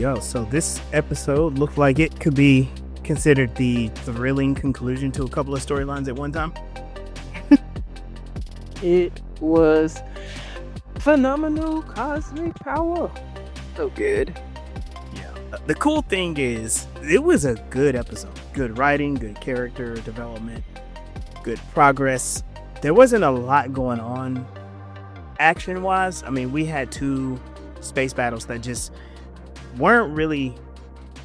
go. So this episode looked like it could be considered the thrilling conclusion to a couple of storylines at one time. It was phenomenal cosmic power. So good. Yeah. The cool thing is, it was a good episode. Good writing, good character development, good progress. There wasn't a lot going on action-wise. I mean, we had 2 space battles that just weren't really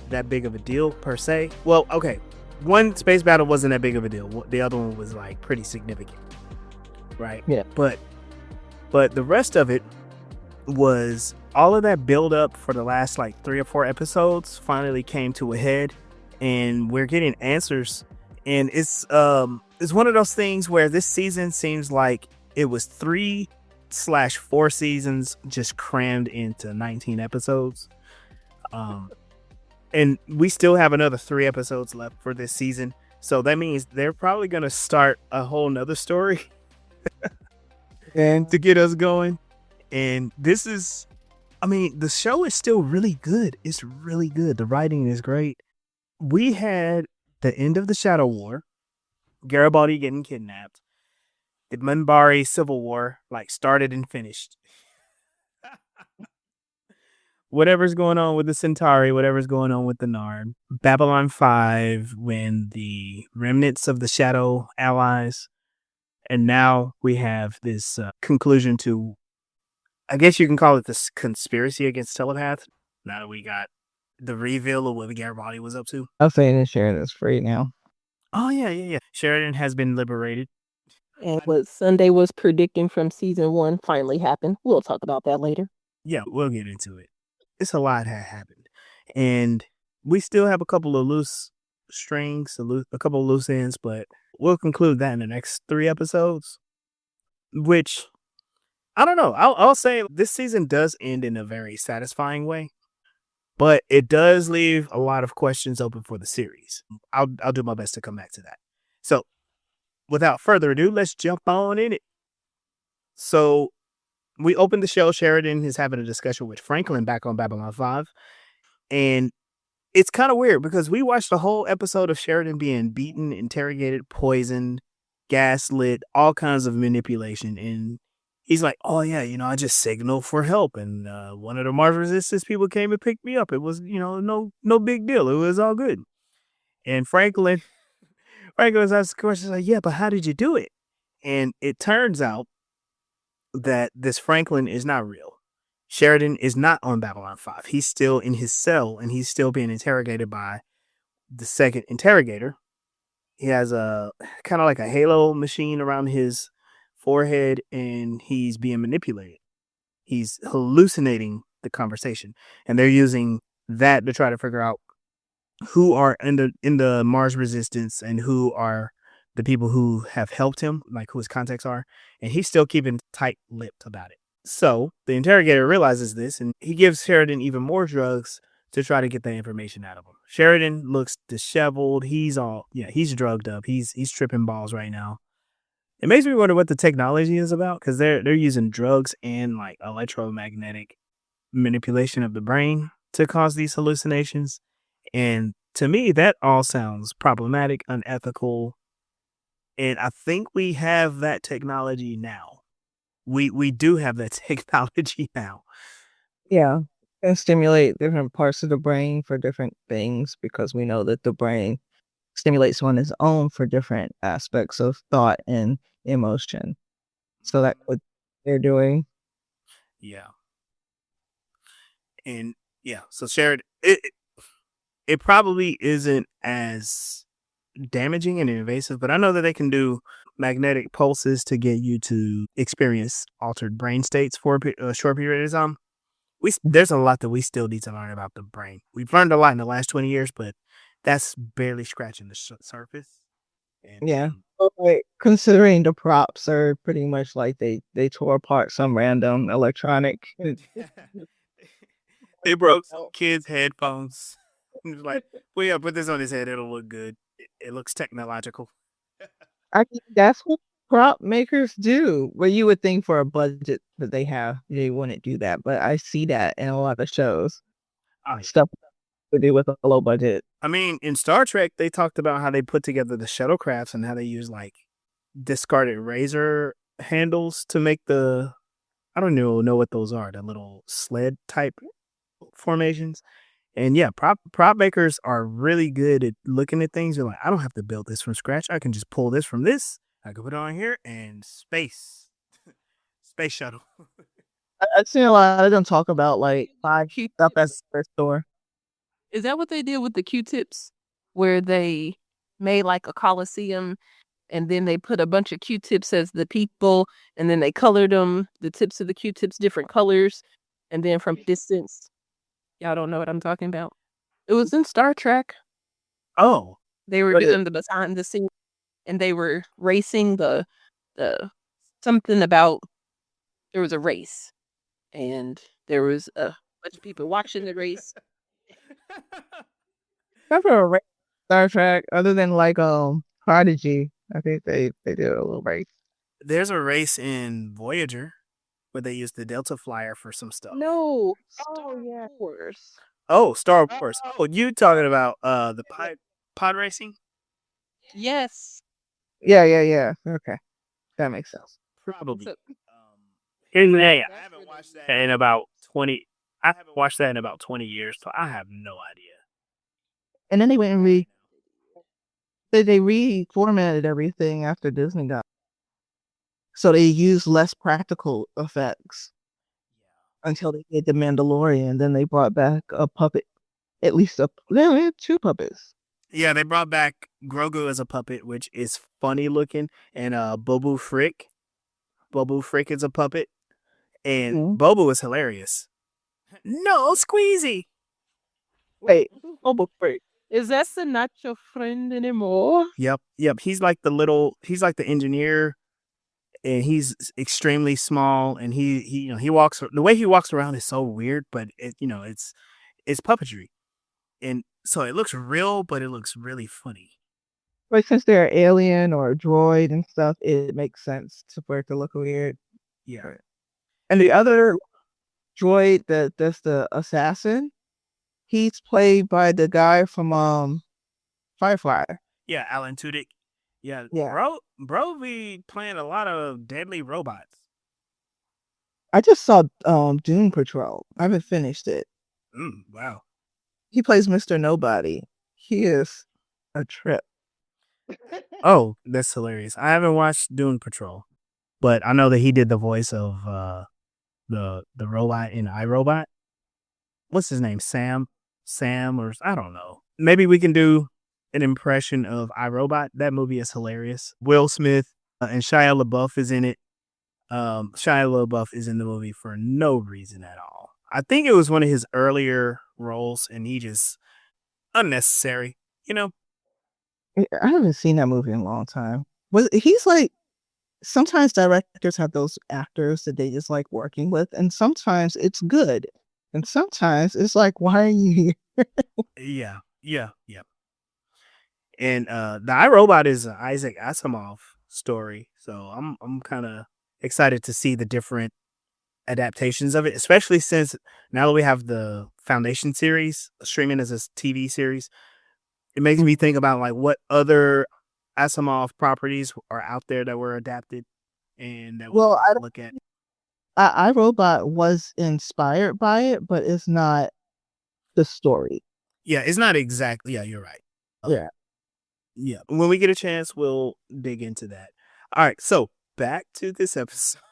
that big of a deal per se. Well, okay, one space battle wasn't that big of a deal. The other one was like pretty significant, right? Yeah. But the rest of it was all of that build up for the last like 3 or 4 episodes finally came to a head, and we're getting answers. And it's one of those things where this season seems like it was 3/4 seasons just crammed into 19 episodes. And we still have another 3 episodes left for this season. So that means they're probably going to start a whole nother story and to get us going. And this is, I mean, the show is still really good. It's really good. The writing is great. We had the end of the Shadow War, Garibaldi getting kidnapped. The Minbari Civil War, like, started and finished. Whatever's going on with the Centauri, whatever's going on with the Nard. Babylon 5, when the remnants of the Shadow allies. And now we have this conclusion to, I guess you can call it this conspiracy against telepath. Now that we got the reveal of what Garibaldi was up to. I'll say that Sheridan's free now. Oh, yeah. Sheridan has been liberated. And what Sunday was predicting from season 1 finally happened. We'll talk about that later. Yeah, we'll get into it. It's a lot that happened. And we still have a couple of loose strings, a couple of loose ends, but we'll conclude that in the next 3 episodes. Which, I don't know. I'll say this season does end in a very satisfying way, but it does leave a lot of questions open for the series. I'll do my best to come back to that. So, without further ado, let's jump on in it. So, we opened the show. Sheridan is having a discussion with Franklin back on Babylon 5. And it's kind of weird because we watched the whole episode of Sheridan being beaten, interrogated, poisoned, gaslit, all kinds of manipulation. And he's like, oh, yeah, I just signaled for help. And one of the Mars Resistance people came and picked me up. It was, no big deal. It was all good. And Franklin's asked the question, like, yeah, but how did you do it? And it turns out that this Franklin is not real. Sheridan is not on Babylon 5. He's still in his cell, and he's still being interrogated by the second interrogator. He has a kind of like a halo machine around his forehead, and he's being manipulated. He's hallucinating the conversation, and they're using that to try to figure out who are in the Mars Resistance and who are the people who have helped him, like who his contacts are, and he's still keeping tight-lipped about it. So the interrogator realizes this, and he gives Sheridan even more drugs to try to get that information out of him. Sheridan looks disheveled. He's drugged up. He's tripping balls right now. It makes me wonder what the technology is about, because they're using drugs and like electromagnetic manipulation of the brain to cause these hallucinations. And to me, that all sounds problematic, unethical. And I think we have that technology now. We do have that technology now. Yeah. And stimulate different parts of the brain for different things, because we know that the brain stimulates on its own for different aspects of thought and emotion. So that's what they're doing. Yeah. And yeah, so Sheridan, it probably isn't as damaging and invasive, but I know that they can do magnetic pulses to get you to experience altered brain states for a short period of time. There's a lot that we still need to learn about the brain. We've learned a lot in the last 20 years, but that's barely scratching the surface. And, yeah. Like, considering the props are pretty much like they tore apart some random electronic. They broke some kids' headphones. It was like, well, yeah, put this on his head. It'll look good. It looks technological. I think that's what prop makers do. Well, you would think for a budget that they have, they wouldn't do that. But I see that in a lot of shows. stuff to do with a low budget. I mean, in Star Trek, they talked about how they put together the shuttlecrafts and how they use like discarded razor handles to make the. I don't know what those are. The little sled type formations. And yeah, prop makers are really good at looking at things. You're like, I don't have to build this from scratch. I can just pull this from this. I can put it on here and space shuttle. I've seen a lot of them talk about like five stuff at Q-tips. the store. Is that what they did with the Q-tips? Where they made like a coliseum and then they put a bunch of Q-tips as the people and then they colored them, the tips of the Q-tips, different colors. And then from distance, y'all don't know what I'm talking about. It was in Star Trek. Oh, They were But doing the behind the scenes and they were racing the something about there was a race and there was a bunch of people watching the race. never a race Star Trek other than like Prodigy. I think they did a little race. There's a race in Voyager where they use the Delta Flyer for some stuff. No, Star Wars. Oh, Star Wars. Oh, you talking about the pod racing? Yes. Yeah. Okay, that makes sense. Probably. So, Here's the thing. that's I haven't where watched they- that in about 20. I haven't watched that in about 20 years, so I have no idea. And then they went and they reformatted everything after Disney got. So they used less practical effects until they did The Mandalorian. Then they brought back a puppet, at least they had two puppets. Yeah, they brought back Grogu as a puppet, which is funny looking, and Bobu Frick. Bobu Frick is a puppet, and Bobu is hilarious. No squeezy. Wait, Is that not your friend anymore? Yep. He's like the engineer, and he's extremely small, and he walks. The way he walks around is so weird, but it's puppetry, and so it looks real, but it looks really funny. But since they're alien or a droid and stuff, it makes sense for it to look weird. Yeah. And the other droid that's the assassin, he's played by the guy from Firefly. Yeah, Alan Tudyk. Yeah. Bro be playing a lot of deadly robots. I just saw Doom Patrol. I haven't finished it. Wow. He plays Mr. Nobody. He is a trip. Oh, that's hilarious. I haven't watched Dune Patrol, but I know that he did the voice of the robot in iRobot. What's his name? Sam, or I don't know. Maybe we can do an impression of iRobot. That movie is hilarious. Will Smith and Shia LaBeouf is in it. Shia LaBeouf is in the movie for no reason at all. I think it was one of his earlier roles, and he just unnecessary. I haven't seen that movie in a long time. He's like, sometimes directors have those actors that they just like working with, and sometimes it's good, and sometimes it's like, why are you here? Yeah. And the iRobot is an Isaac Asimov story, so I'm kind of excited to see the different adaptations of it, especially since now that we have the Foundation series streaming as a TV series. It makes me think about like what other Asimov properties are out there that were adapted and that Well, I look at. iRobot was inspired by it, but it's not the story. Yeah, it's not exactly. Yeah, you're right. Yeah. When we get a chance, we'll dig into that. All right, so back to this episode.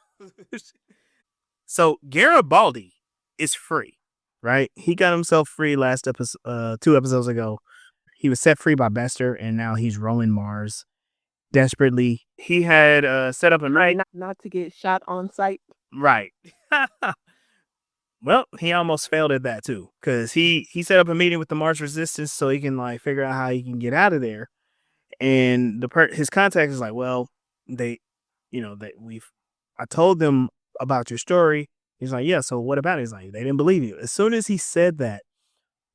So Garibaldi is free, right? He got himself free last episode, 2 episodes ago. He was set free by Bester, and now he's roaming Mars desperately. He had set up a night. Not to get shot on sight. Right. Well, he almost failed at that too, because he set up a meeting with the Mars Resistance so he can like figure out how he can get out of there. And his contact is like, well, I told them about your story. He's like, yeah, so what about it? He's like, they didn't believe you. As soon as he said that,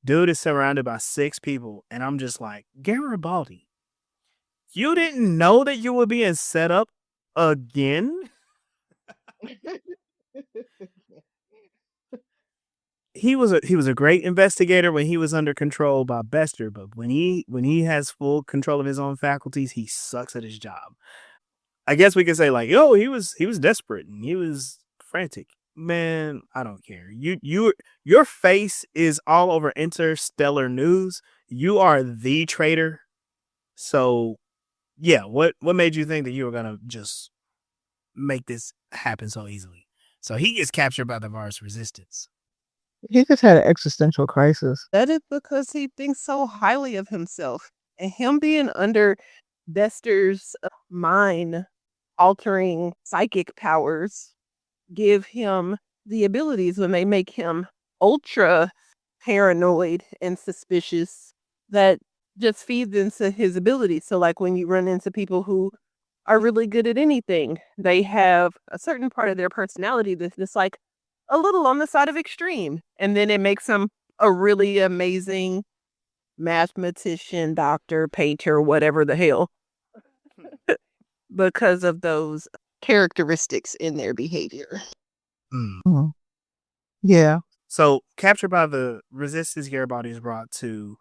dude is surrounded by 6 people, and I'm just like, Garibaldi, you didn't know that you were being set up again? he was a great investigator when he was under control by Bester, but when he has full control of his own faculties, he sucks at his job. I guess we could say like, yo, he was desperate and he was frantic. Man, I don't care. Your face is all over interstellar news. You are the traitor. So yeah, what made you think that you were gonna just make this happen so easily? So he gets captured by the Mars resistance. He just had an existential crisis. That is because he thinks so highly of himself. And him being under Bester's mind altering psychic powers give him the abilities when they make him ultra paranoid and suspicious that just feeds into his abilities. So like when you run into people who are really good at anything, they have a certain part of their personality that's just like a little on the side of extreme. And then it makes them a really amazing mathematician, doctor, painter, whatever the hell, because of those characteristics in their behavior. Mhm. Yeah. So captured by the resistance, Garibaldi is brought to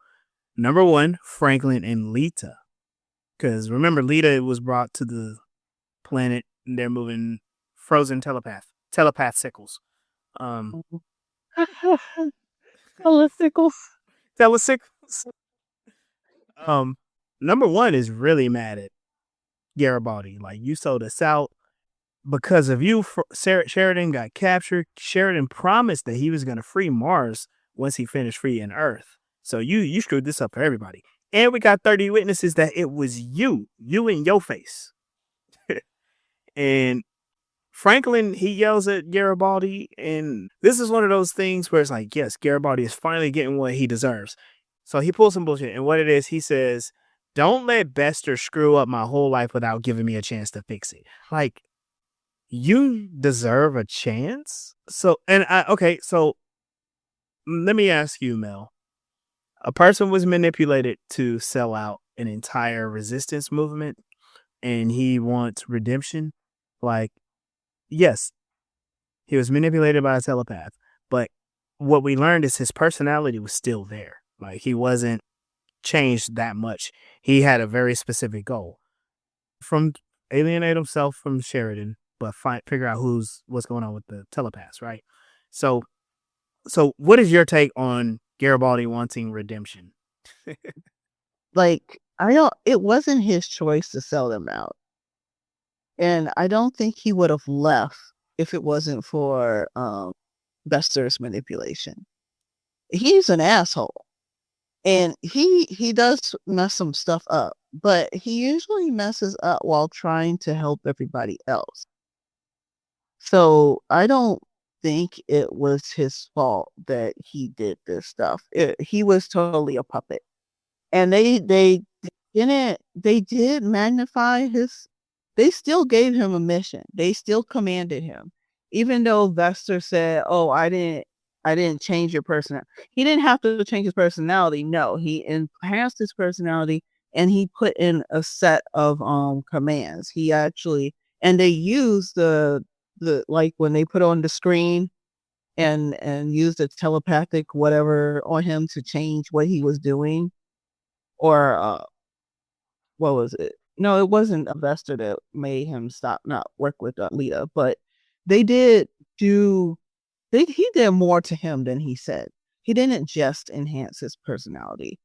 number 1, Franklin and Lita. Because remember, Lita was brought to the planet and they're moving frozen telepath sickles. Holisticals. Telesickles. Number 1 is really mad at Garibaldi. Like, you sold us out. Because of you, Sheridan got captured. Sheridan promised that he was going to free Mars once he finished freeing Earth. So you screwed this up for everybody. And we got 30 witnesses that it was you in your face. And Franklin, he yells at Garibaldi. And this is one of those things where it's like, yes, Garibaldi is finally getting what he deserves. So he pulls some bullshit. And what it is, he says, don't let Bester screw up my whole life without giving me a chance to fix it. Like, you deserve a chance. So let me ask you, Mel. A person was manipulated to sell out an entire resistance movement and he wants redemption. Like, yes, he was manipulated by a telepath, but what we learned is his personality was still there. Like, he wasn't changed that much. He had a very specific goal. From alienate himself from Sheridan, but figure out what's going on with the telepaths, right? So what is your take on Garibaldi wanting redemption? Like, it wasn't his choice to sell them out. And I don't think he would have left if it wasn't for Bester's manipulation. He's an asshole. And he does mess some stuff up, but he usually messes up while trying to help everybody else. So I don't think it was his fault that he did this stuff. He was totally a puppet. And they did magnify they still gave him a mission. They still commanded him. Even though Vester said, "Oh, I didn't change your personality." He didn't have to change his personality. No, he enhanced his personality and he put in a set of commands. He actually and they used the like when they put on the screen and used the telepathic whatever on him to change what he was doing. Or what was it? No, it wasn't a Vester that made him not work with Lita, but they did do he did more to him than he said. He didn't just enhance his personality.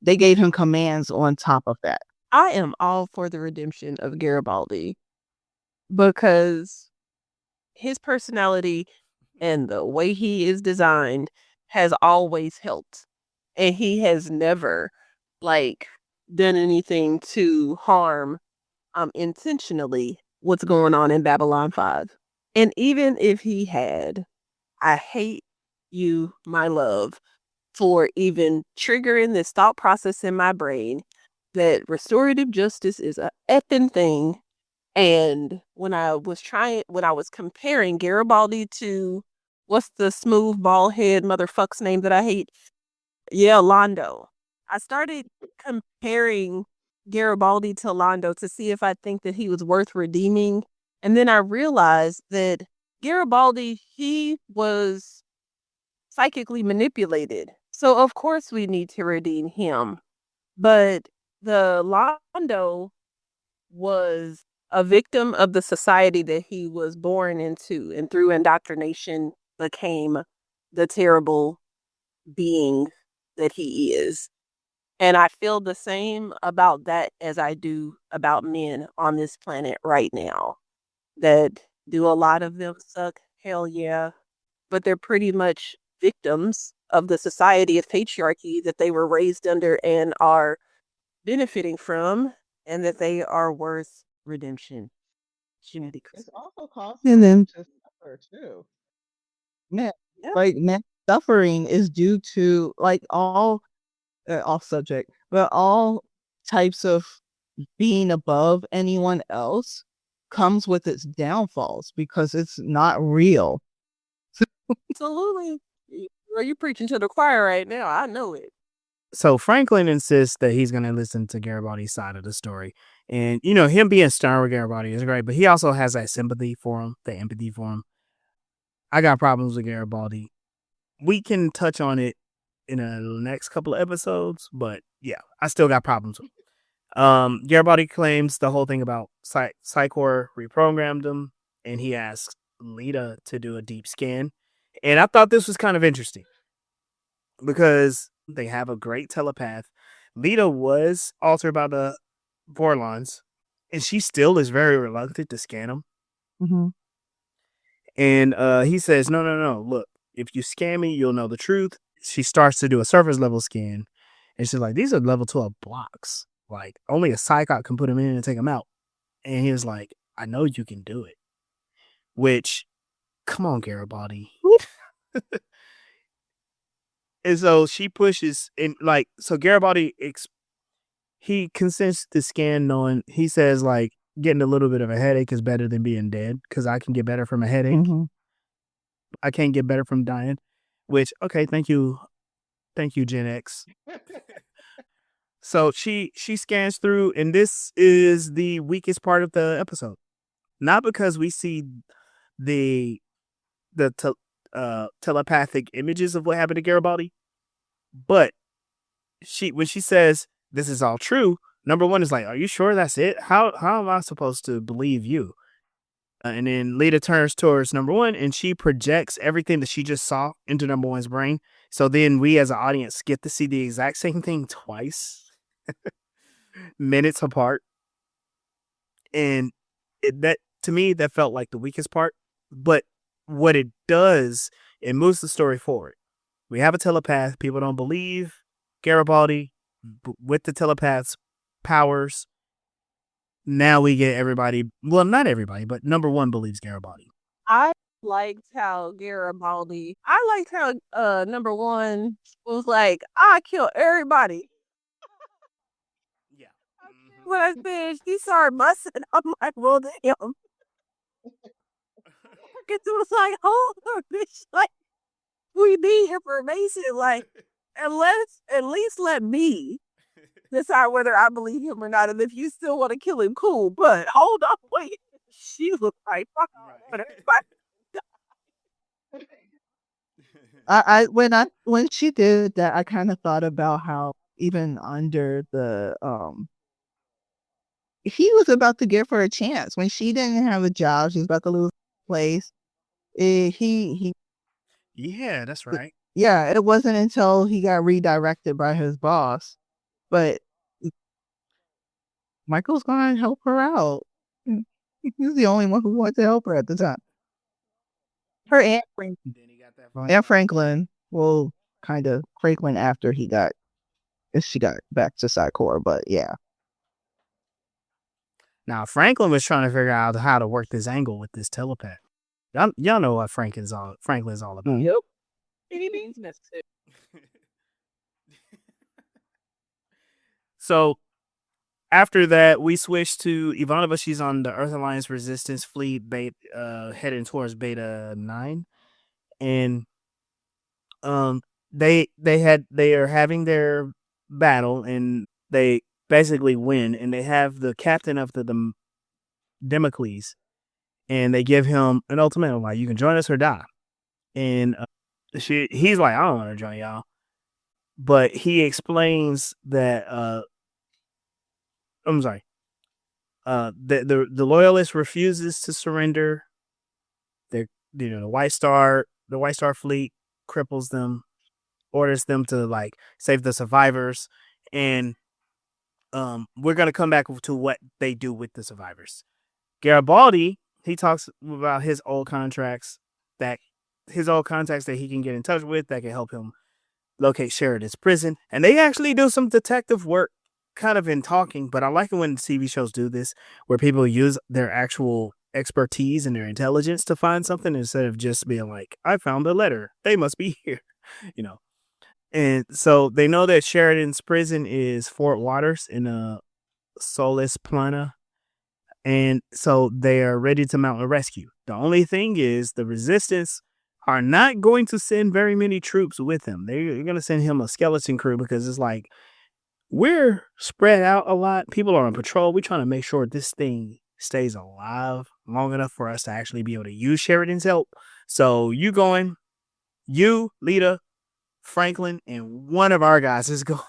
They gave him commands on top of that. I am all for the redemption of Garibaldi because his personality and the way he is designed has always helped. And he has never like done anything to harm intentionally what's going on in Babylon 5. And even if he had, I hate you, my love, for even triggering this thought process in my brain that restorative justice is a effing thing. And when I was comparing Garibaldi to what's the smooth bald head motherfuck's name that I hate? Yeah, Londo. I started comparing Garibaldi to Londo to see if I think that he was worth redeeming. And then I realized that Garibaldi, he was psychically manipulated. So of course we need to redeem him. But the Londo was a victim of the society that he was born into, and through indoctrination became the terrible being that he is. And I feel the same about that as I do about men on this planet right now. That do a lot of them suck? Hell yeah. But they're pretty much victims of the society of patriarchy that they were raised under and are benefiting from, and that they are worth redemption. Humanity It's Christmas. also causing them to suffer too. Man, Yeah. like man, suffering is due to like all off subject, but all types of being above anyone else comes with its downfalls because it's not real. Absolutely. Are you preaching to the choir right now? I know it. So Franklin insists that he's going to listen to Garibaldi's side of the story. And, you know, him being stern with Garibaldi is great, but he also has that sympathy for him, the empathy for him. I got problems with Garibaldi. We can touch on it in the next couple of episodes, but yeah, I still got problems with him. Garibaldi claims the whole thing about Psychor reprogrammed him, and he asks Lita to do a deep scan. And I thought this was kind of interesting because they have a great telepath. Lita was altered by the Vorlons, and she still is very reluctant to scan him. Mm-hmm. And he says, no, look, if you scan me, you'll know the truth. She starts to do a surface level scan, and she's like, these are level 12 blocks. Like, only a psychoc can put them in and take them out. And he was like, I know you can do it. Which, come on, Garibaldi. And so she pushes, and like, so Garibaldi, he consents to scan knowing, he says, like, getting a little bit of a headache is better than being dead because I can get better from a headache. Mm-hmm. I can't get better from dying, which, okay, thank you, Gen X. So she scans through, and this is the weakest part of the episode. Not because we see the telepathic images of what happened to Garibaldi, but when she says this is all true, number one is like, are you sure that's it? How am I supposed to believe you? And then Lita turns towards number one, and she projects everything that she just saw into number one's brain. So then we as an audience get to see the exact same thing twice, minutes apart. And that, to me, that felt like the weakest part. But what it does, it moves the story forward. We have a telepath. People don't believe Garibaldi with the telepath's powers. Now we get everybody. Well, not everybody, but number one believes Garibaldi. I liked how number one was like, I kill everybody. Yeah. When I said she started busting, I'm like, well, damn. It was like, hold on, bitch. Like, we need information. Like, at least let me decide whether I believe him or not. And if you still want to kill him, cool. But hold on, wait. She was like, fuck all that. When she did that, I kind of thought about how even under the he was about to give her a chance when she didn't have a job. She was about to lose her place. He Yeah, that's right. yeah. It wasn't until he got redirected by his boss, but Michael's gonna help her out. He's the only one who wanted to help her at the time. Her and Franklin. Then he got that. And Franklin. Well, kind of Franklin after she got back to Psychor, but yeah. Now Franklin was trying to figure out how to work this angle with this telepath. Y'all know what Franklin's all about. Yep. Any means necessary. So after that, we switch to Ivanova. She's on the Earth Alliance Resistance Fleet, heading towards Beta 9, and they are having their battle, and they basically win, and they have the captain of the Democles, and they give him an ultimatum, like, you can join us or die. And he's like, I don't want to join y'all. But he explains that I'm sorry. The loyalist refuses to surrender. They're the White Star fleet cripples them, orders them to like save the survivors, and we're gonna come back to what they do with the survivors. Garibaldi, he talks about his old contracts that his old contacts that he can get in touch with that can help him locate Sheridan's prison, and they actually do some detective work kind of in talking, but I like it when TV shows do this where people use their actual expertise and their intelligence to find something instead of just being like, I found a letter, they must be here, you know. And so they know that Sheridan's prison is Fort Waters in a Solis Plana, and so they are ready to mount a rescue. The only thing is the resistance are not going to send very many troops with him. They're going to send him a skeleton crew because it's like, we're spread out a lot. People are on patrol. We're trying to make sure this thing stays alive long enough for us to actually be able to use Sheridan's help. So you, Lita, Franklin, and one of our guys is going.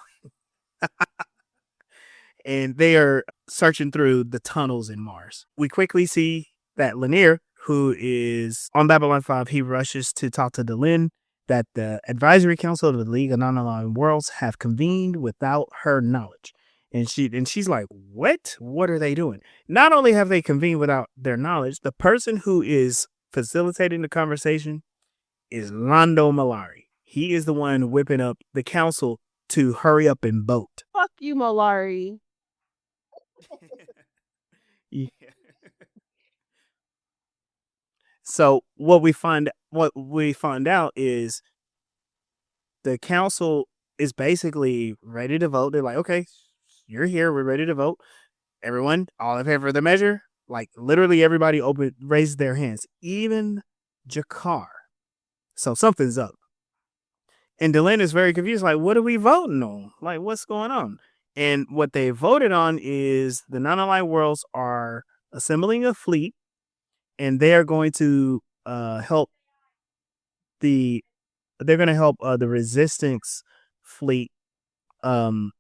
And they are searching through the tunnels in Mars. We quickly see that Lanier, who is on Babylon 5, he rushes to talk to Delenn that the Advisory Council of the League of Non-Aligned Worlds have convened without her knowledge. And she's like, what? What are they doing? Not only have they convened without their knowledge, the person who is facilitating the conversation is Londo Malari. He is the one whipping up the council to hurry up and vote. Fuck you, Malari. Yeah. So what we find out is the council is basically ready to vote. They're like, okay, you're here, we're ready to vote. Everyone, all in favor of the measure? Like literally everybody raised their hands, even Jakar. So something's up. And Delenn is very confused, like, what are we voting on? Like, what's going on? And what they voted on is the non-aligned worlds are assembling a fleet, and they are going to help the resistance fleet when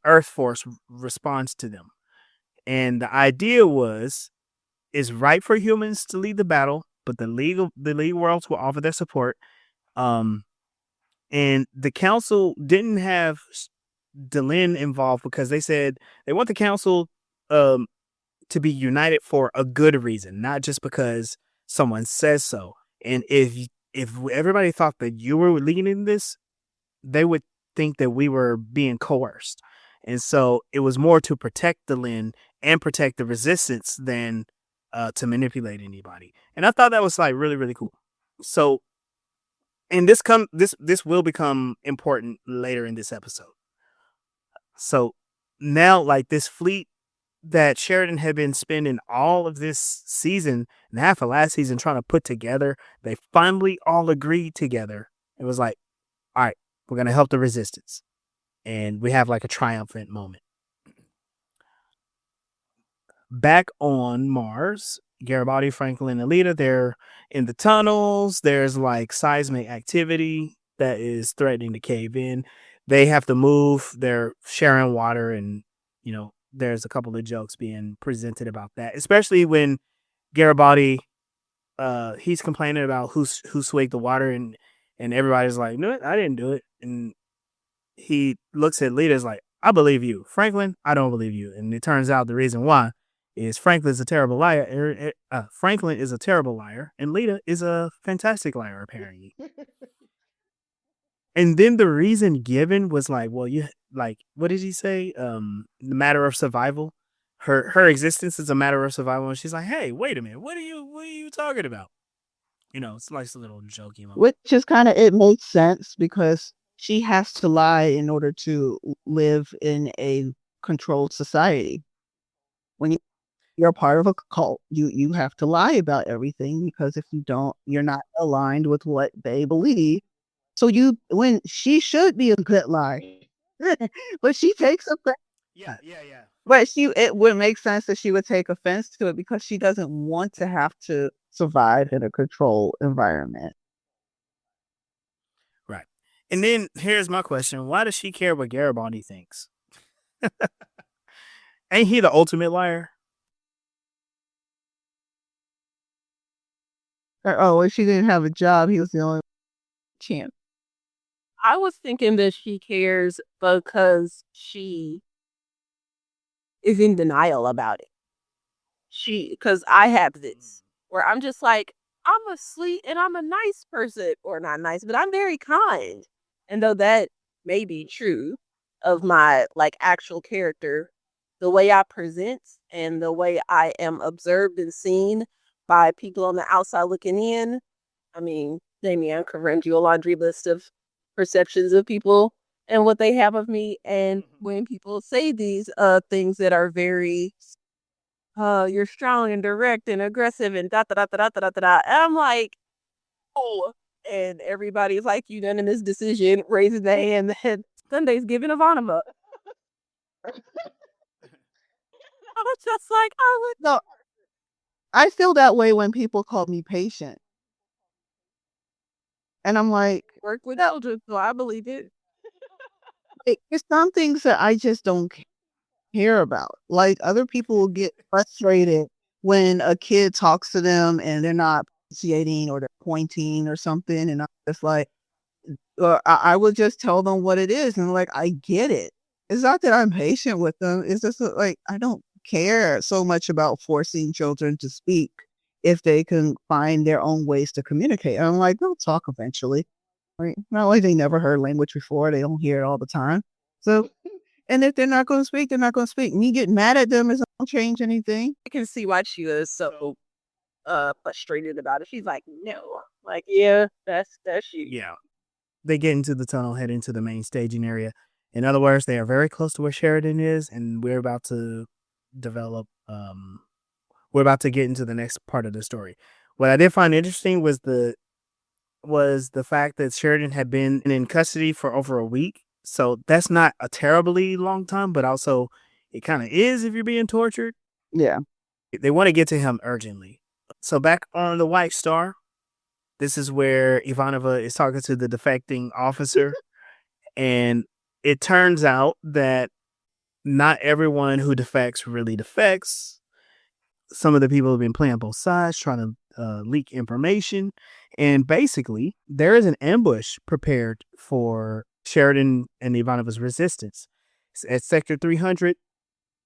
Earthforce responds to them. And the idea was it's right for humans to lead the battle, but the league worlds will offer their support. And the council didn't have Delenn involved because they said they want the council to be united for a good reason, not just because someone says so. And if everybody thought that you were leading this, they would think that we were being coerced. And so it was more to protect Delenn and protect the resistance than to manipulate anybody. And I thought that was like really, really cool. So, and this will become important later in this episode. So now, like, this fleet that Sheridan had been spending all of this season and half of last season trying to put together, they finally all agreed together. It was like, all right, we're going to help the resistance. And we have like a triumphant moment. Back on Mars, Garibaldi, Franklin, and Alita, they're in the tunnels. There's like seismic activity that is threatening to cave in. They have to move. They're sharing water, and there's a couple of jokes being presented about that, especially when Garibaldi he's complaining about who swagged the water, and everybody's like, no, I didn't do it. And he looks at Lita's like, I believe you. Franklin, I don't believe you. And it turns out the reason why is Franklin's a terrible liar. Franklin is a terrible liar, and Lita is a fantastic liar, apparently. And then the reason given was like, well, you like, what did he say? The matter of survival. Her existence is a matter of survival. And she's like, hey, wait a minute, what are you talking about? It's like a little jokey moment. Which is kind of, it makes sense because she has to lie in order to live in a controlled society. When you're part of a cult, you have to lie about everything, because if you don't, you're not aligned with what they believe. So when she should be a good liar, but she takes a Yeah. But it would make sense that she would take offense to it because she doesn't want to have to survive in a controlled environment. Right. And then here's my question: why does she care what Garibaldi thinks? Ain't he the ultimate liar? Oh, if she didn't have a job, he was the only chance. I was thinking that she cares because she is in denial about it. Because I have this where I'm just like, I'm a sweet and I'm a nice person, or not nice, but I'm very kind. And though that may be true of my like actual character, the way I present and the way I am observed and seen by people on the outside looking in, I mean, Damien can run you a laundry list of perceptions of people and what they have of me. And when people say these things that are very you're strong and direct and aggressive and da da da da da da da da. And I'm like, oh, and everybody's like unanimous decision, raising their hand. And Sunday's giving Ivanova. I was just like, I would No, I feel that way when people call me patient. And I'm like, work with elders, so I believe it. there's some things that I just don't care about. Like other people will get frustrated when a kid talks to them and they're not appreciating or they're pointing or something. And I'm just like, I will just tell them what it is. And like, I get it. It's not that I'm patient with them. It's just like, I don't care so much about forcing children to speak if they can find their own ways to communicate. And I'm like, they'll talk eventually. Right? Not like they never heard language before. They don't hear it all the time. So, and if they're not going to speak, they're not going to speak. Me getting mad at them isn't going to change anything. I can see why she was so frustrated about it. She's like, no. Like, yeah, that's you. Yeah. They get into the tunnel, head into the main staging area. In other words, they are very close to where Sheridan is, and we're about to develop. We're about to get into the next part of the story. What I did find interesting was the fact that Sheridan had been in custody for over a week. So that's not a terribly long time, but also it kind of is if you're being tortured. Yeah. They want to get to him urgently. So back on the White Star, this is where Ivanova is talking to the defecting officer. And it turns out that not everyone who defects really defects. Some of the people have been playing both sides, trying to leak information. And basically, there is an ambush prepared for Sheridan and Ivanova's resistance. It's at Sector 300.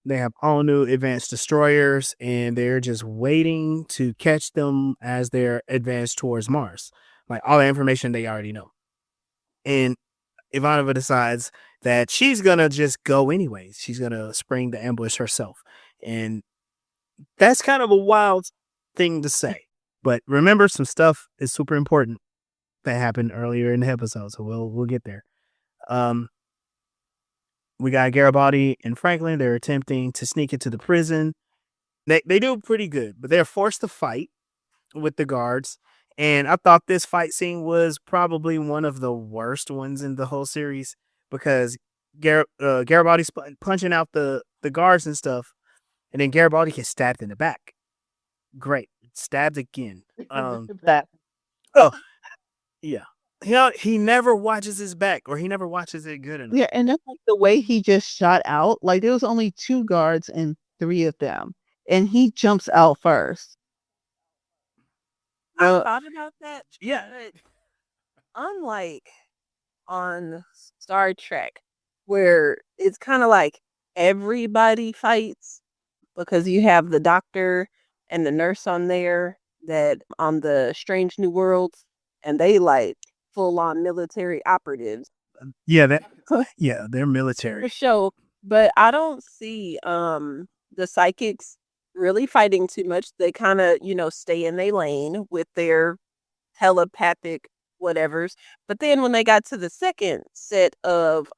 They have all new advanced destroyers, and they're just waiting to catch them as they're advanced towards Mars. Like all the information they already know. And Ivanova decides that she's gonna just go anyways. She's gonna spring the ambush herself. And that's kind of a wild thing to say. But remember, some stuff is super important that happened earlier in the episode, so we'll get there. We got Garibaldi and Franklin. They're attempting to sneak into the prison. They do pretty good, but they're forced to fight with the guards. And I thought this fight scene was probably one of the worst ones in the whole series because Garibaldi's punching out the guards and stuff, and then Garibaldi gets stabbed in the back. Great, stabbed again. That. Oh, yeah. He never watches his back, or he never watches it good enough. Yeah, and that's like the way he just shot out. Like there was only 2 guards and 3 of them, and he jumps out first. I thought about that. Yeah. But unlike on Star Trek, where it's kind of like everybody fights because you have the doctor and the nurse on there that on the Strange New Worlds, and they like full on military operatives. Yeah, they're military. For sure. But I don't see the psychics really fighting too much. They kind of, stay in their lane with their telepathic whatevers. But then when they got to the second set of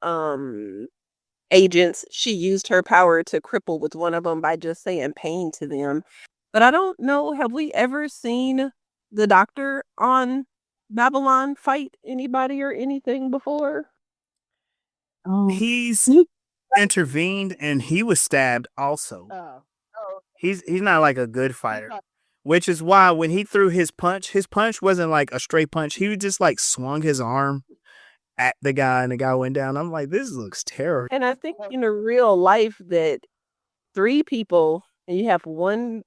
agents, she used her power to cripple with one of them by just saying pain to them. But I don't know, have we ever seen the doctor on Babylon fight anybody or anything before? He's intervened and he was stabbed also. Oh. He's not like a good fighter. Which is why when he threw his punch wasn't like a straight punch. He just like swung his arm at the guy and the guy went down. I'm like, this looks terrible. And I think in a real life that 3 people and you have 1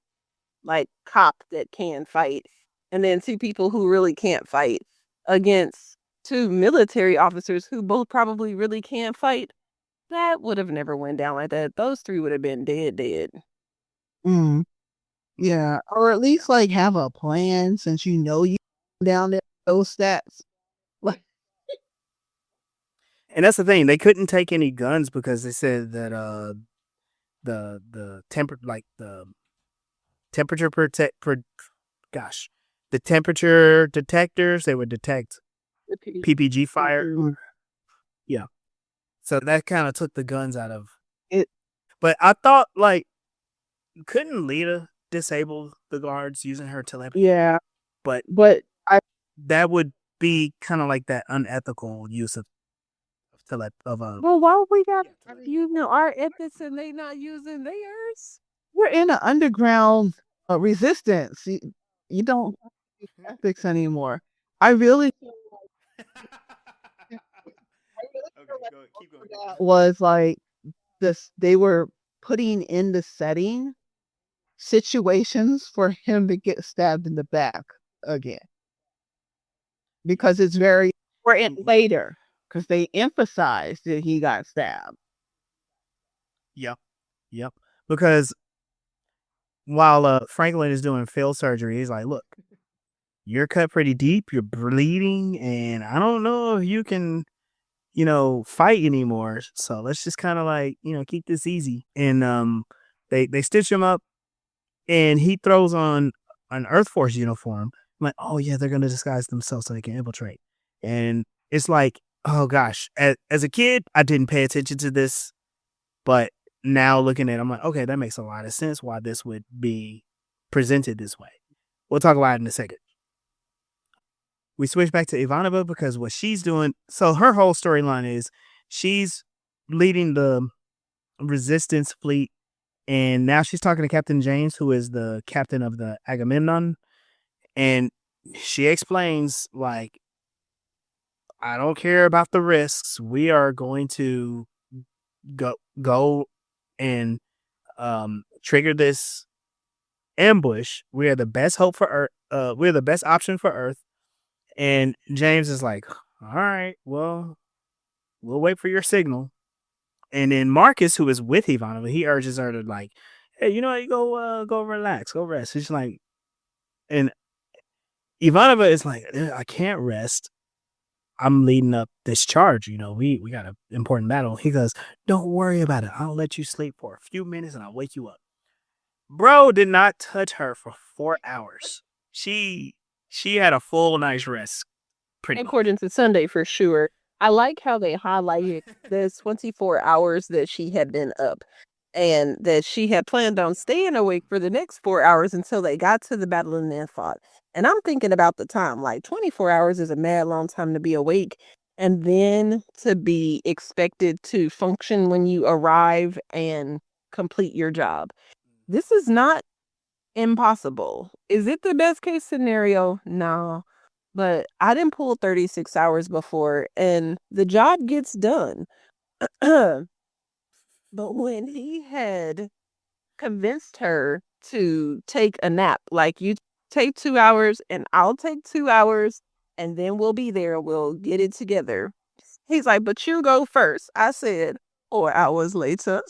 like cop that can fight and then 2 people who really can't fight against 2 military officers who both probably really can't fight, that would have never went down like that. Those 3 would have been dead. Mm, yeah, or at least like have a plan since you know you down there those stats. Like, And that's the thing. They couldn't take any guns because they said that the temperature the temperature detectors, they would detect PPG fire. Yeah. So that kind of took the guns out of it. But I thought like couldn't Lita disable the guards using her telepathy? Yeah, But that would be kind of like that unethical use of Well, why we got our ethics and they not using theirs? we're in an underground resistance. You don't have ethics anymore. I really keep going. was like this. They were putting in the setting situations for him to get stabbed in the back again because it's very important later because they emphasized that he got stabbed. Yep. Because while Franklin is doing field surgery, he's like, look, you're cut pretty deep, you're bleeding, and I don't know if you can, fight anymore. So let's just kind of like, keep this easy. And they stitch him up and he throws on an Earthforce uniform. I'm like, oh yeah, they're gonna disguise themselves so they can infiltrate. And it's like, oh gosh, as a kid, I didn't pay attention to this, but now looking at it, I'm like, okay, that makes a lot of sense why this would be presented this way. We'll talk about it in a second. We switch back to Ivanova because what she's doing, so her whole storyline is she's leading the resistance fleet, and now she's talking to Captain James, who is the captain of the Agamemnon, and she explains, like, I don't care about the risks. We are going to go and trigger this ambush. We are the best hope for Earth. We're the best option for Earth. And James is like, all right, well, we'll wait for your signal. And then Marcus, who is with Ivanova, he urges her to like, hey, you go relax, go rest. She's like, and Ivanova is like, I can't rest. I'm leading up this charge. We got an important battle. He goes, don't worry about it. I'll let you sleep for a few minutes and I'll wake you up. Bro did not touch her for 4 hours. She had a full night's rest. According to Sunday, for sure. I like how they highlighted the 24 hours that she had been up and that she had planned on staying awake for the next 4 hours until they got to the battle and then fought. And I'm thinking about the time, like 24 hours is a mad long time to be awake and then to be expected to function when you arrive and complete your job. This is not impossible. Is it the best case scenario? No. But I didn't pull 36 hours before and the job gets done. But when he had convinced her to take a nap, like you take 2 hours and I'll take 2 hours and then we'll be there. We'll get it together. He's like, but you go first. I said, 4 hours later.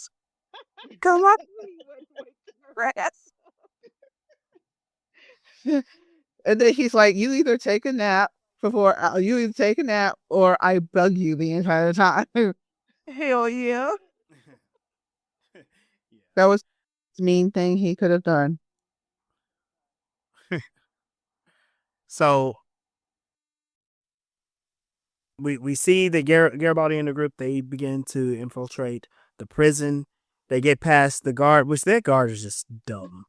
Come on. And then he's like, you either take a nap or I bug you the entire time. Hell yeah. That was the mean thing he could have done. So we see the Garibaldi in the group. They begin to infiltrate the prison. They get past the guard, which that guard is just dumb.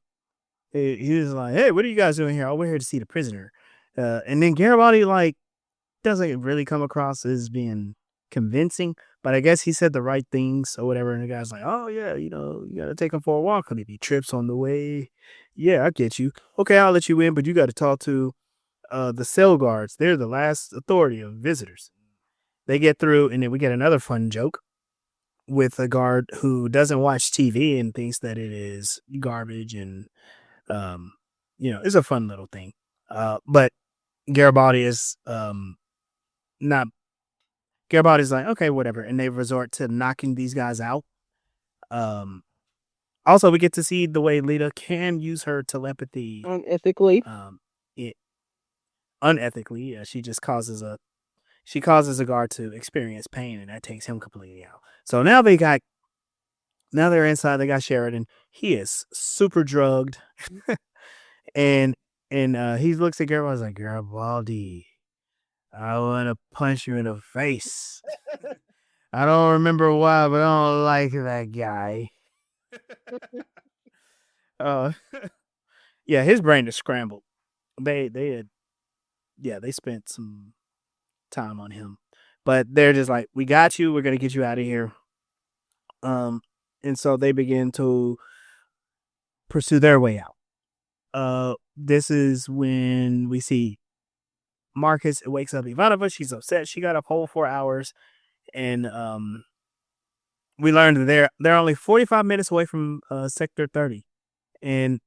He was like, hey, what are you guys doing here? Oh, we're here to see the prisoner. And then Garibaldi, like, doesn't really come across as being convincing. But I guess he said the right things or whatever, and the guy's like, "Oh yeah, you know, you gotta take him for a walk, and if he trips on the way, yeah, I get you. Okay, I'll let you in, but you got to talk to the cell guards. They're the last authority of visitors." They get through, and then we get another fun joke with a guard who doesn't watch TV and thinks that it is garbage, and um, it's a fun little thing. But Garibaldi is not. Garibaldi's like, okay, whatever, and they resort to knocking these guys out. Um, Also, we get to see the way Lita can use her telepathy Unethically. it unethically. She just causes a guard to experience pain, and that takes him completely out. So now they're inside. They got Sheridan. He is super drugged, and he looks at Garibaldi like, Garibaldi, I want to punch you in the face. I don't remember why, but I don't like that guy. Uh, yeah, his brain is scrambled. They spent some time on him, but they're just like, we got you. We're gonna get you out of here. And so they begin to pursue their way out. This is when we see Marcus wakes up Ivanova. She's upset. She got up whole 4 hours, and we learned that they're only 45 minutes away from Sector 30, and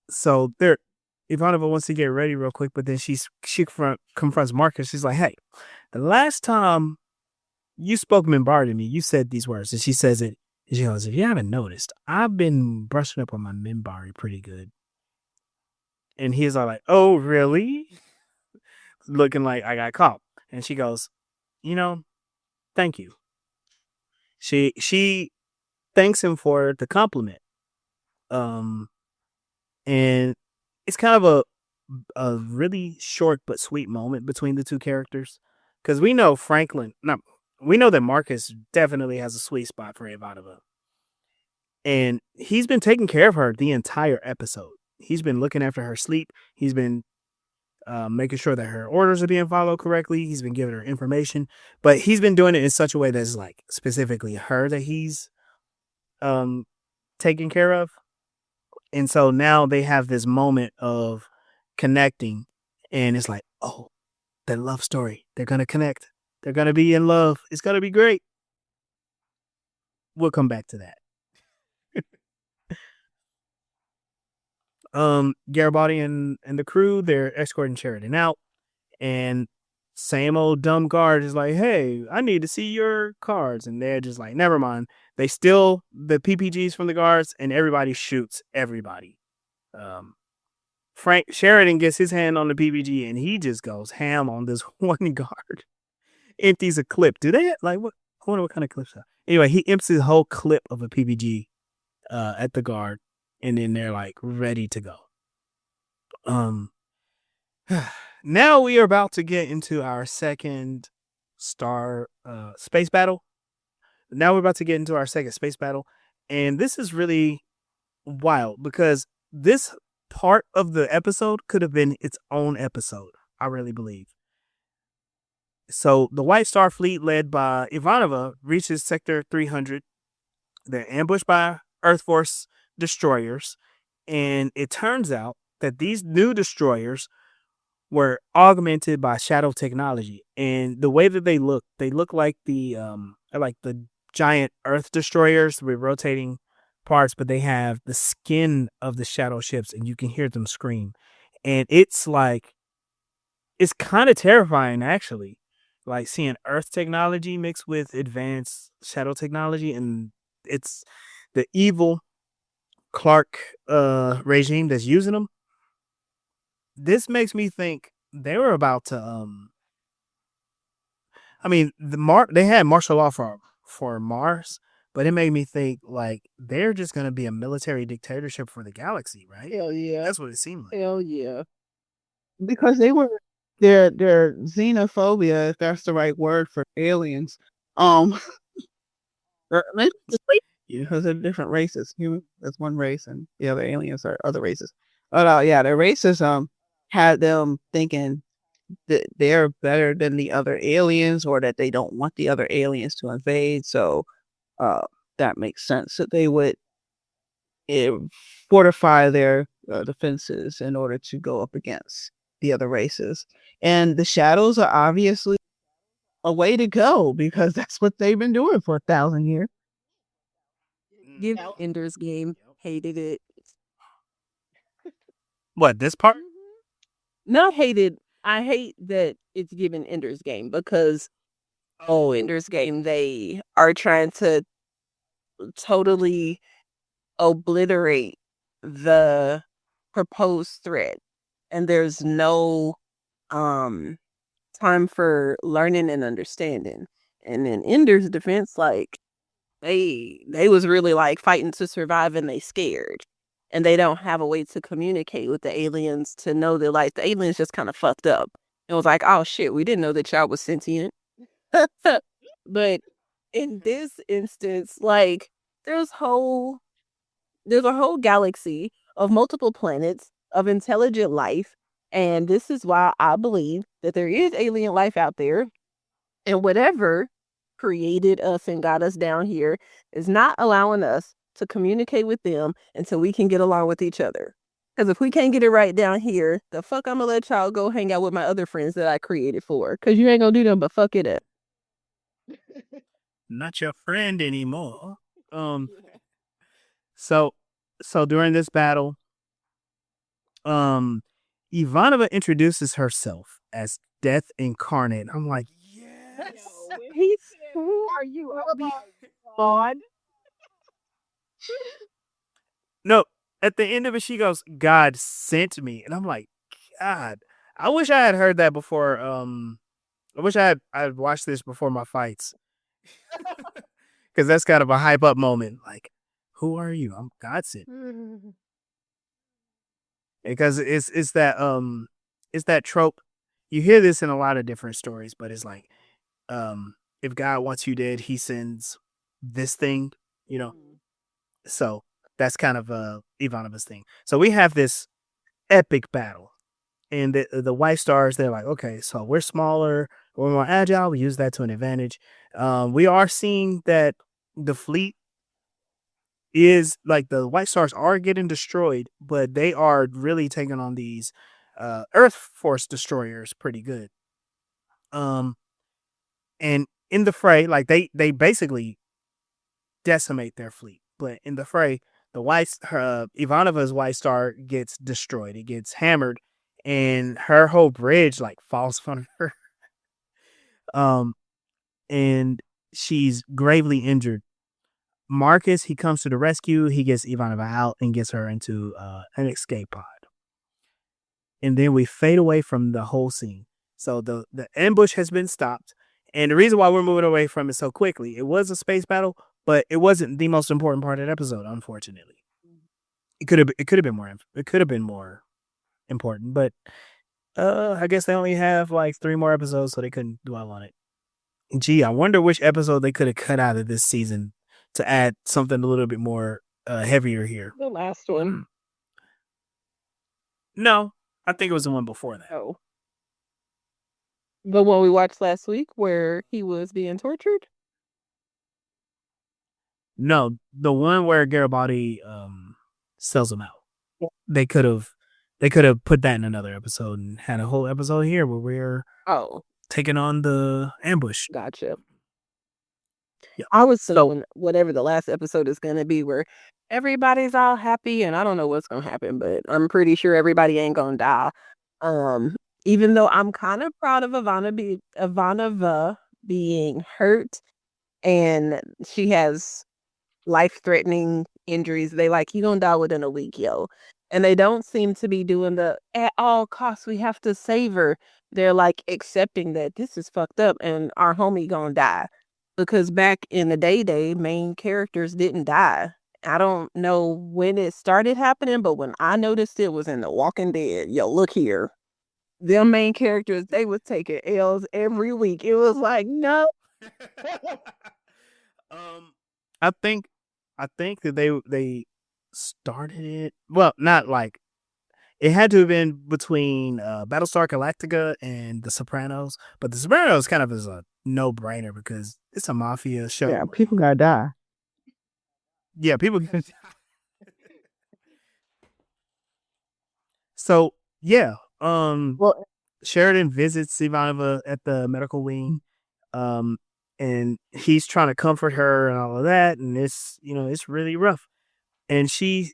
so Ivanova wants to get ready real quick, but then she confronts Marcus. She's like, "Hey, the last time you spoke Minbari to me, you said these words," and she says it. She goes, "If you haven't noticed, I've been brushing up on my Minbari pretty good." And he's all like, "Oh, really?" Looking like I got caught. And she goes, "Thank you." She thanks him for the compliment. And it's kind of a really short but sweet moment between the two characters, because we know we know that Marcus definitely has a sweet spot for Ivanova, and he's been taking care of her the entire episode. He's been looking after her sleep. He's been making sure that her orders are being followed correctly. He's been giving her information, but he's been doing it in such a way that's like specifically her that he's taking care of. And so now they have this moment of connecting, and it's like, oh, their love story. They're gonna connect. They're gonna be in love. It's gonna be great. We'll come back to that. Garibaldi and the crew, they're escorting Sheridan out, and same old dumb guard is like, "Hey, I need to see your cards," and they're just like, "Never mind." They steal the PPGs from the guards, and everybody shoots everybody. Frank Sheridan gets his hand on the PPG, and he just goes ham on this one guard. Empties a clip. Do they like what? I wonder what kind of clips are. Anyway, he empties a whole clip of a PPG at the guard, and then they're like ready to go. Now we are about to get into our second space battle. Now we're about to get into our second space battle, and this is really wild because this part of the episode could have been its own episode. I really believe. So the White Star Fleet, led by Ivanova, reaches Sector 300. They're ambushed by Earthforce destroyers, and it turns out that these new destroyers were augmented by shadow technology. And the way that they look like the giant Earth destroyers with rotating parts, but they have the skin of the shadow ships, and you can hear them scream. And it's kind of terrifying, actually, like seeing Earth technology mixed with advanced shadow technology, and it's the evil Clark regime that's using them. This makes me think they were about to I mean, they had martial law for Mars, but it made me think like they're just gonna be a military dictatorship for the galaxy, right? Hell yeah. That's what it seemed like. Hell yeah. Because they were their xenophobia, if that's the right word for aliens. Because they're different races. Human that's one race, and the other aliens are other races. But yeah, the racism had them thinking that they're better than the other aliens, or that they don't want the other aliens to invade. So uh, that makes sense that they would eh, fortify their defenses in order to go up against the other races. And the shadows are obviously a way to go because that's what they've been doing for 1,000 years. Give Ender's Game. Hated it. What, this part? Not hated. I hate that it's given Ender's Game because Ender's Game, they are trying to totally obliterate the proposed threat. And there's no um time for learning and understanding. And in Ender's defense, like they was really like fighting to survive and they scared. And they don't have a way to communicate with the aliens to know that like the aliens just kind of fucked up. It was like, oh shit, we didn't know that y'all was sentient. But in this instance, like there's whole there's a whole galaxy of multiple planets of intelligent life. And this is why I believe that there is alien life out there. And whatever created us and got us down here is not allowing us to communicate with them until we can get along with each other. Because if we can't get it right down here, the fuck I'm gonna let y'all go hang out with my other friends that I created for. Because you ain't gonna do them but fuck it up. Not your friend anymore. So during this battle, Ivanova introduces herself as Death Incarnate. I'm like, yes. Who are you? Bod? No, at the end of it, she goes, God sent me. And I'm like, God. I wish I had heard that before. I wish I had watched this before my fights. Because that's kind of a hype up moment. Like, who are you? I'm God sent. Because it's that trope. You hear this in a lot of different stories, but it's like, if God wants you dead, he sends this thing, you know. So that's kind of Ivanova's thing. So we have this epic battle. And the White Stars, they're like, okay, so we're smaller, we're more agile, we use that to an advantage. We are seeing that the fleet is like the White Stars are getting destroyed, but they are really taking on these Earthforce destroyers pretty good. And in the fray, like they basically decimate their fleet. But in the fray, Ivanova's White Star gets destroyed. It gets hammered, and her whole bridge like falls from her. And she's gravely injured. Marcus, he comes to the rescue. He gets Ivanova out and gets her into an escape pod. And then we fade away from the whole scene. So the ambush has been stopped. And the reason why we're moving away from it so quickly, it was a space battle, but it wasn't the most important part of the episode, unfortunately. It could have been more important, but I guess they only have like 3 more episodes, so they couldn't dwell on it. Gee, I wonder which episode they could have cut out of this season to add something a little bit more heavier here. The last one. No, I think it was the one before that. Oh. The one we watched last week where he was being tortured? No, the one where Garibaldi sells him out. Yeah. They could have put that in another episode and had a whole episode here where we're taking on the ambush. Gotcha. Yeah. I was so whatever the last episode is gonna be where everybody's all happy and I don't know what's gonna happen, but I'm pretty sure everybody ain't gonna die. Even though I'm kind of proud of Ivanova being hurt and she has life-threatening injuries. They like, you gonna die within a week, yo. And they don't seem to be doing the at all costs we have to save her. They're like accepting that this is fucked up and our homie gonna die. Because back in the day, main characters didn't die. I don't know when it started happening, but when I noticed it was in The Walking Dead. Yo, look here. Them main characters, they was taking L's every week. It was like, no. I think that they started it. Well, not like It had to have been between Battlestar Galactica and The Sopranos, but The Sopranos kind of is a no-brainer because it's a mafia show. Yeah, people gotta die. Yeah, people. So yeah, Well, Sheridan visits Ivanova at the medical wing, um, and he's trying to comfort her and all of that, and it's really rough. And she's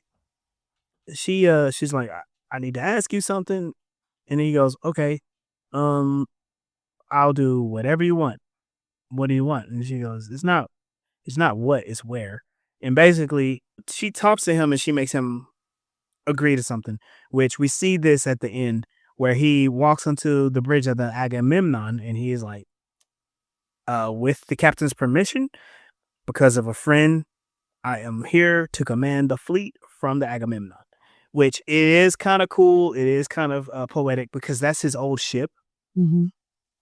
like, I need to ask you something, and he goes, okay, um, I'll do whatever you want. What do you want? And she goes, it's not what, it's where. And basically, she talks to him and she makes him agree to something, which we see this at the end where he walks onto the bridge of the Agamemnon and he is like, with the captain's permission, because of a friend, I am here to command the fleet from the Agamemnon, which it is kind of cool. It is kind of poetic because that's his old ship. mm-hmm.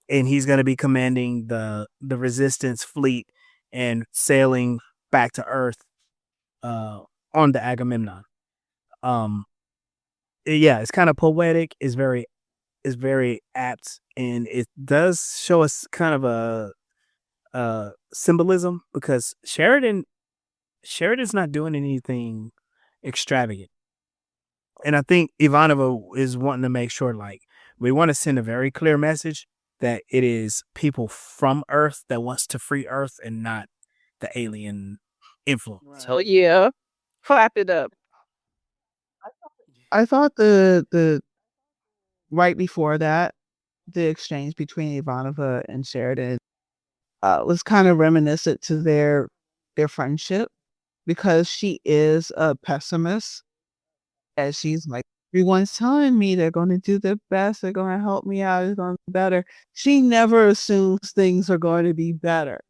And he's going to be commanding the resistance fleet and sailing back to Earth on the Agamemnon. Um, yeah, it's kind of poetic. It's very apt, and it does show us kind of a symbolism because Sheridan's not doing anything extravagant, and I think Ivanova is wanting to make sure, like, we want to send a very clear message that it is people from Earth that wants to free Earth and not the alien influence. So yeah, clap it up. I thought the right before that, the exchange between Ivanova and Sheridan was kind of reminiscent to their friendship because she is a pessimist, and she's like, everyone's telling me they're going to do their best, they're going to help me out, it's going to be better. She never assumes things are going to be better.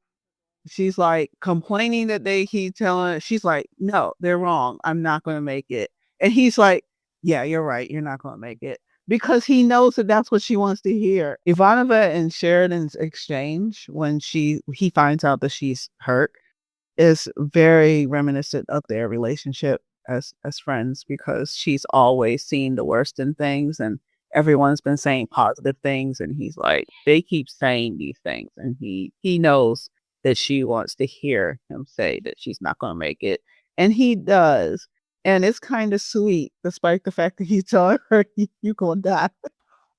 She's like complaining that they keep telling her, she's like, no, they're wrong. I'm not going to make it. And he's like, yeah, you're right. You're not going to make it because he knows that that's what she wants to hear. Ivanova and Sheridan's exchange when he finds out that she's hurt is very reminiscent of their relationship as friends because she's always seen the worst in things and everyone's been saying positive things and he's like they keep saying these things and he knows that she wants to hear him say that she's not going to make it and he does and it's kind of sweet despite the fact that he's telling her you gonna die.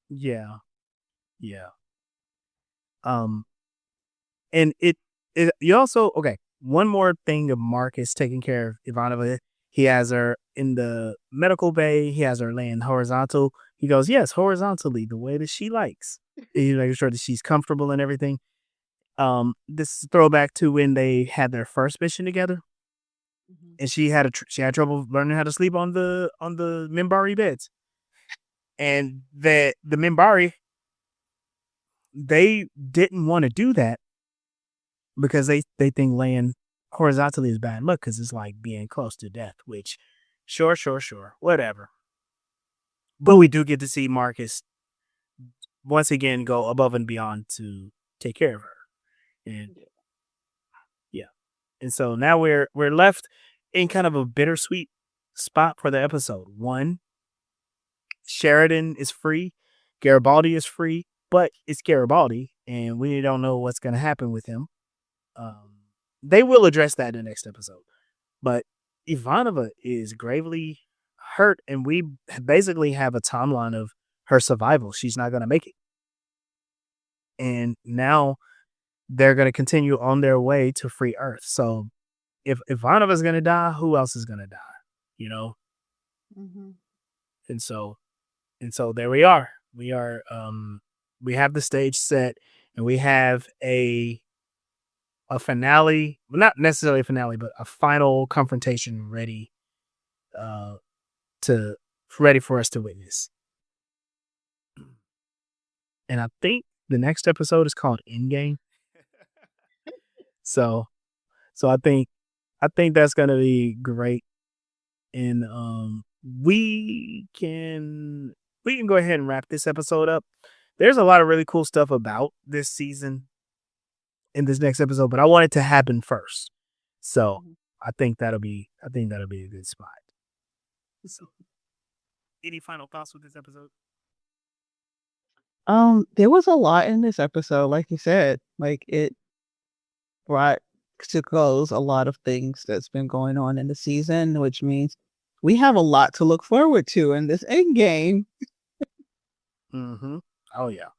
Yeah, yeah. Um, and it you also okay. One more thing of Marcus taking care of Ivanova. He has her in the medical bay. He has her laying horizontal. He goes, yes, horizontally, the way that she likes. He's making sure that she's comfortable and everything. This is a throwback to when they had their first mission together, and she had trouble learning how to sleep on the Minbari beds, and the Minbari, they didn't want to do that because they think laying horizontally is bad luck because it's like being close to death. Which, sure, whatever. But we do get to see Marcus once again go above and beyond to take care of her, and yeah. And so now we're left in kind of a bittersweet spot for the episode. One, Sheridan is free, Garibaldi is free, but it's Garibaldi, and we don't know what's going to happen with him. They will address that in the next episode. But Ivanova is gravely hurt, and we basically have a timeline of her survival. She's not going to make it. And now they're going to continue on their way to free Earth. So if Ivanova's going to die, who else is going to die? You know? Mm-hmm. And so there we are. We have the stage set, and we have a finale, well, not necessarily a finale, but a final confrontation ready to ready for us to witness. And I think the next episode is called Endgame. So I think that's gonna be great. And we can go ahead and wrap this episode up. There's a lot of really cool stuff about this season in this next episode, but I want it to happen first. So I think that'll be a good spot. So Any final thoughts with this episode? There was a lot in this episode, like you said. Like it brought to close a lot of things that's been going on in the season, which means we have a lot to look forward to in this end game. Mm-hmm. Oh yeah.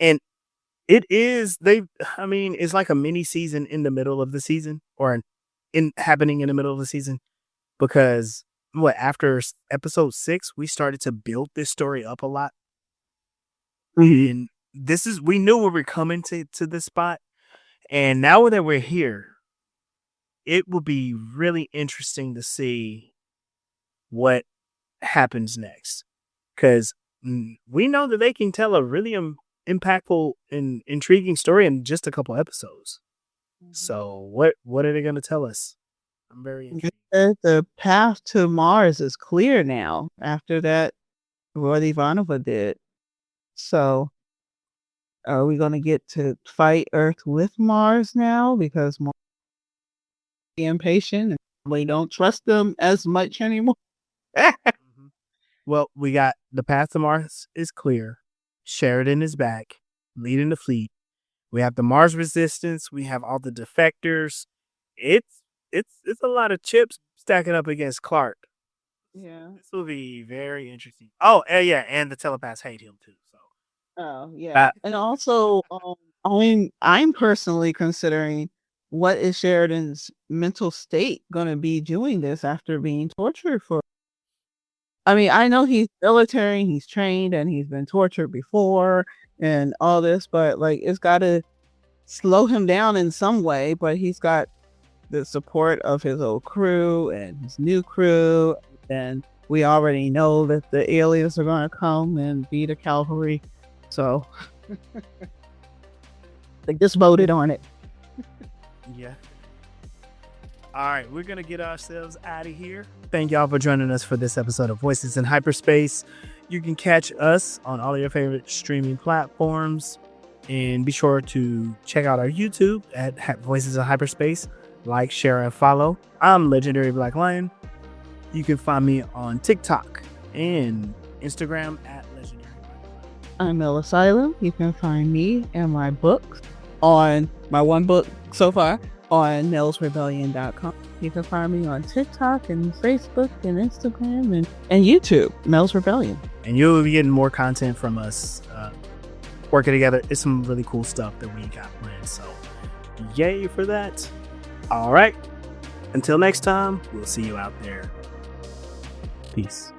And it is it's like a mini season in the middle of the season, or in happening in the middle of the season, because after episode 6 we started to build this story up a lot. And we knew we were coming to this spot, and now that we're here, it will be really interesting to see what happens next, because we know that they can tell a really impactful and intriguing story in just a couple episodes. So what are they going to tell us? I'm very intrigued. The path to Mars is clear now after that what Ivanova did. So are we going to get to fight Earth with Mars now, because Mars is impatient and we don't trust them as much anymore? Mm-hmm. Well, we got the path to Mars is clear. Sheridan is back, leading the fleet. We have the Mars resistance. We have all the defectors. It's a lot of chips stacking up against Clark. Yeah. This will be very interesting. Oh, yeah, and the telepaths hate him too. So. Oh yeah, and also, I'm personally considering, what is Sheridan's mental state going to be doing this after being tortured for? I mean, I know he's military, he's trained, and he's been tortured before, and all this, but like it's got to slow him down in some way. But he's got the support of his old crew and his new crew, and we already know that the aliens are going to come and be the cavalry. So they just voted on it. Yeah. All right, we're going to get ourselves out of here. Thank y'all for joining us for this episode of Voices in Hyperspace. You can catch us on all of your favorite streaming platforms, and be sure to check out our YouTube at Voices in Hyperspace. Like, share, and follow. I'm Legendary Black Lion. You can find me on TikTok and Instagram at Legendary. I'm El Asylum. You can find me and my books on my one book so far on nellsrebellion.com. You can find me on TikTok and Facebook and Instagram and YouTube, Mel's Rebellion. And you'll be getting more content from us working together. It's some really cool stuff that we got planned. So yay for that. All right. Until next time, we'll see you out there. Peace.